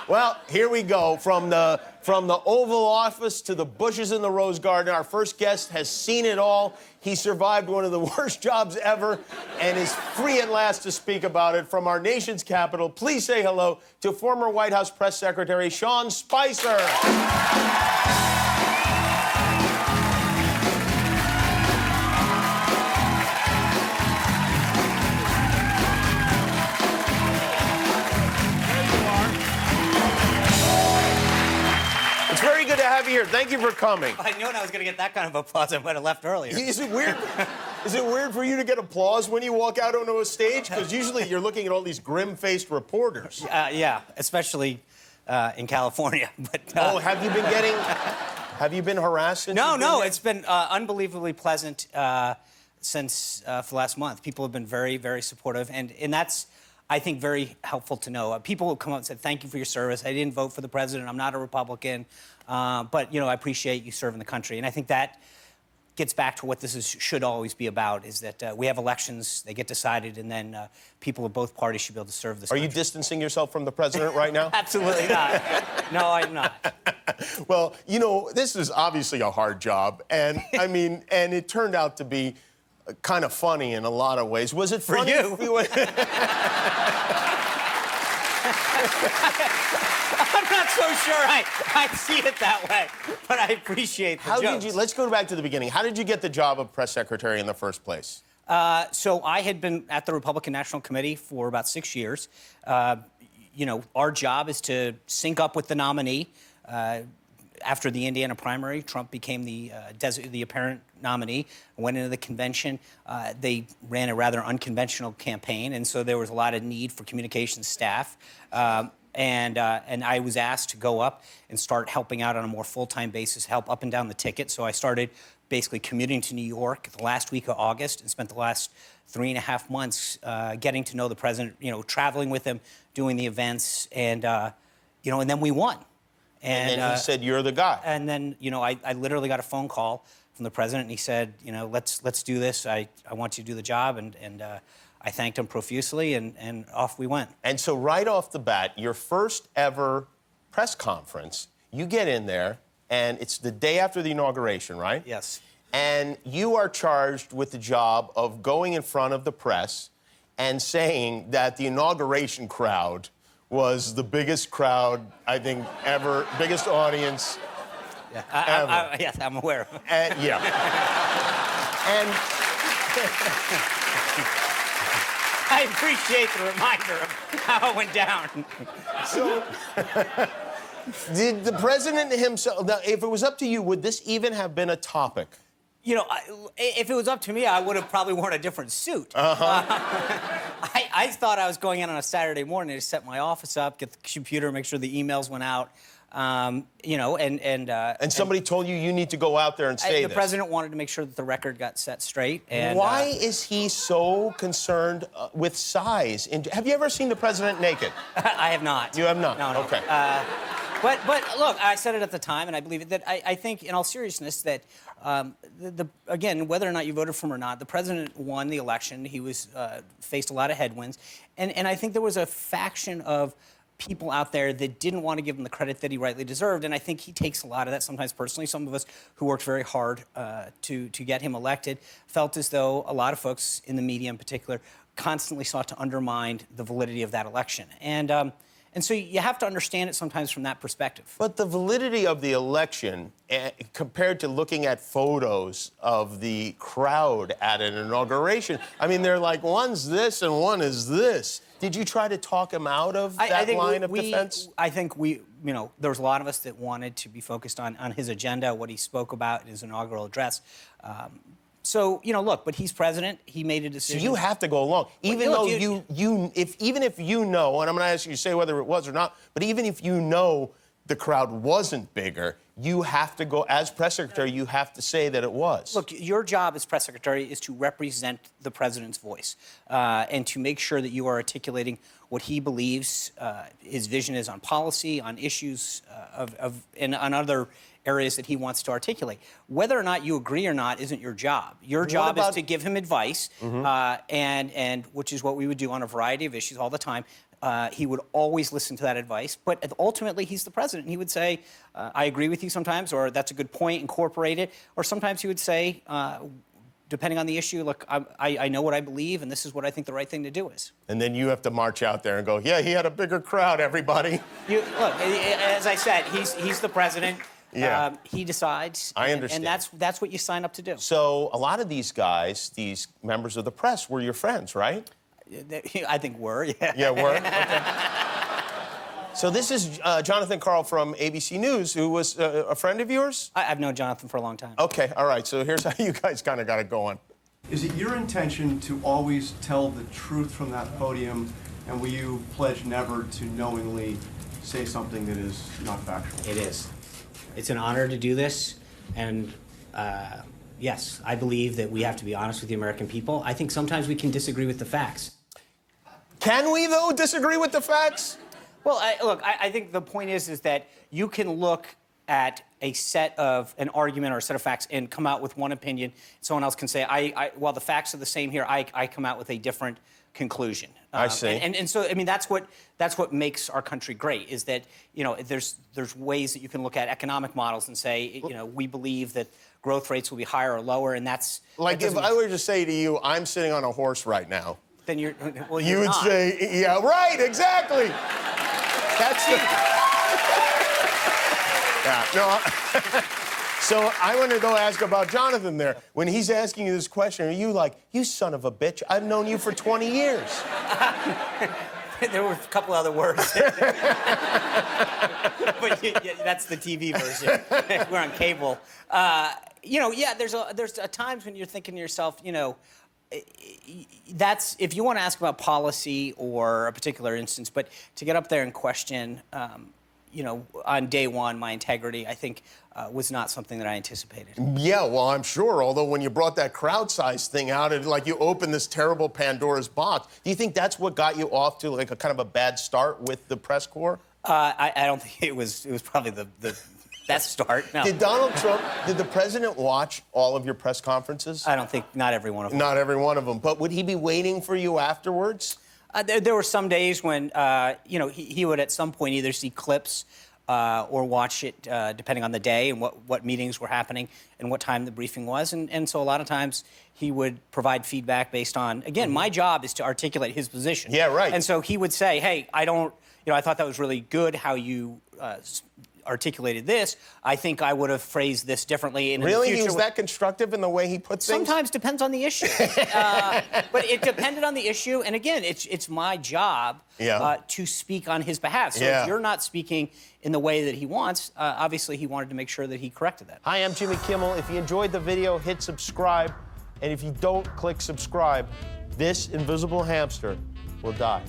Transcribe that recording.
Well, here we go. From the Oval Office to the bushes in the Rose Garden, our first guest has seen it all. He survived one of the worst jobs ever and is free at last to speak about it. From our nation's capital, please say hello to former White House Press Secretary Sean Spicer. It's very good to have you here. Thank you for coming. I knew I was going to get that kind of applause. I would have left earlier. Is it weird? Is it weird for you to get applause when you walk out onto a stage? Because usually you're looking at all these grim-faced reporters. Yeah, especially in California. But, oh, have you been harassed since No, it's been unbelievably pleasant since for last month. People have been very, very supportive, and that's, I think, very helpful to know. People will come up and say, thank you for your service. I didn't vote for the president. I'm not a Republican. But, I appreciate you serving the country. And I think that gets back to what should always be about, is that we have elections, they get decided, and then people of both parties should be able to serve this country. Are you distancing yourself from the president right now? Absolutely not. No, I'm not. Well, this is obviously a hard job. And, I mean, and it turned out to be kind of funny in a lot of ways. Was it funny? For you? I'm not so sure I see it that way, but I appreciate the jokes. Let's go back to the beginning. How did you get the job of press secretary in the first place? So I had been at the Republican National Committee for about 6 years. Our job is to sync up with the nominee. After the Indiana primary, Trump became the apparent nominee, went into the convention. They ran a rather unconventional campaign, and so there was a lot of need for communications staff. And I was asked to go up and start helping out on a more full-time basis, help up and down the ticket. So I started basically commuting to New York the last week of August and spent the last 3.5 months getting to know the president, traveling with him, doing the events, and then we won. And then he said, "You're the guy." And then, I literally got a phone call from the president, and he said, let's do this. I want you to do the job, and I thanked him profusely, and off we went. And so right off the bat, your first ever press conference, you get in there, and it's the day after the inauguration, right? Yes. And you are charged with the job of going in front of the press and saying that the inauguration crowd was the biggest crowd, I think, ever, biggest audience ever. Yes, I'm aware of it. And, yeah. And I appreciate the reminder of how it went down. So, did the president himself, now, if it was up to you, would this even have been a topic? If it was up to me, I would have probably worn a different suit. I thought I was going in on a Saturday morning to set my office up, get the computer, make sure the emails went out, and somebody told you need to go out there and say the president wanted to make sure that the record got set straight. And why is he so concerned with size? Have you ever seen the president naked? I have not. You have not? No. Okay. But look, I said it at the time, and I believe it, that I think, in all seriousness, that again, whether or not you voted for him or not, the president won the election. He was faced a lot of headwinds, and I think there was a faction of people out there that didn't want to give him the credit that he rightly deserved, and I think he takes a lot of that sometimes personally. Some of us who worked very hard to get him elected felt as though a lot of folks in the media in particular constantly sought to undermine the validity of that election. And so you have to understand it sometimes from that perspective. But the validity of the election, compared to looking at photos of the crowd at an inauguration, I mean, they're like, one's this and one is this. Did you try to talk him out of that line of defense? I think there was a lot of us that wanted to be focused on his agenda, what he spoke about in his inaugural address. So, look, but he's president. He made a decision. So you have to go along, even though even if you know, and I'm going to ask you to say whether it was or not, but even if you know the crowd wasn't bigger, you have to go, as press secretary, you have to say that it was. Look, your job as press secretary is to represent the president's voice and to make sure that you are articulating what he believes his vision is on policy, on issues and on other areas that he wants to articulate. Whether or not you agree or not isn't your job. Your job is to give him advice, and which is what we would do on a variety of issues all the time, He would always listen to that advice, but ultimately he's the president. And he would say, I agree with you sometimes, or that's a good point, incorporate it. Or sometimes he would say, depending on the issue, look, I know what I believe, and this is what I think the right thing to do is. And then you have to march out there and go, yeah, he had a bigger crowd, everybody. Look, as I said, he's the president. Yeah. He decides. I understand. And that's what you sign up to do. So a lot of these guys, these members of the press, were your friends, right? I think we're, yeah. Yeah, were? Okay. So this is Jonathan Karl from ABC News, who was a friend of yours? I've known Jonathan for a long time. Okay, all right. So here's how you guys kind of got it going. Is it your intention to always tell the truth from that podium, and will you pledge never to knowingly say something that is not factual? It is. It's an honor to do this, and yes, I believe that we have to be honest with the American people. I think sometimes we can disagree with the facts. Can we, though, disagree with the facts? Well, look, I think the point is that you can look at an argument or a set of facts and come out with one opinion. Someone else can say, while the facts are the same here, I come out with a different conclusion. I see. And so, I mean, that's what makes our country great, is that, there's ways that you can look at economic models and say, we believe that growth rates will be higher or lower, and that's... Like, if I were to say to you, I'm sitting on a horse right now. Then you would not. say, yeah, right, exactly. That's the... Yeah, no, so I want to go ask about Jonathan there. When he's asking you this question, are you like, you son of a bitch, I've known you for 20 years? There were a couple other words. But that's the TV version. We're on cable. There's times when you're thinking to yourself, that's if you want to ask about policy or a particular instance, but to get up there and question, on day one, my integrity, I think, was not something that I anticipated. Yeah, well, I'm sure. Although when you brought that crowd size thing out, you opened this terrible Pandora's box. Do you think that's what got you off to like a kind of a bad start with the press corps? I don't think it was probably the best start. No. Did the president watch all of your press conferences? I don't think, not every one of them. Not every one of them. But would he be waiting for you afterwards? There were some days when, he would at some point either see clips or watch it, depending on the day and what meetings were happening and what time the briefing was. And so a lot of times he would provide feedback based on, again, my job is to articulate his position. Yeah, right. And so he would say, hey, I thought that was really good how you articulated this. I think I would have phrased this differently. And really? In the future, he was that constructive in the way he put things? Sometimes depends on the issue. But it depended on the issue. And again, it's my job to speak on his behalf. So if you're not speaking in the way that he wants, obviously he wanted to make sure that he corrected that. Hi, I'm Jimmy Kimmel. If you enjoyed the video, hit subscribe. And if you don't click subscribe, this invisible hamster will die.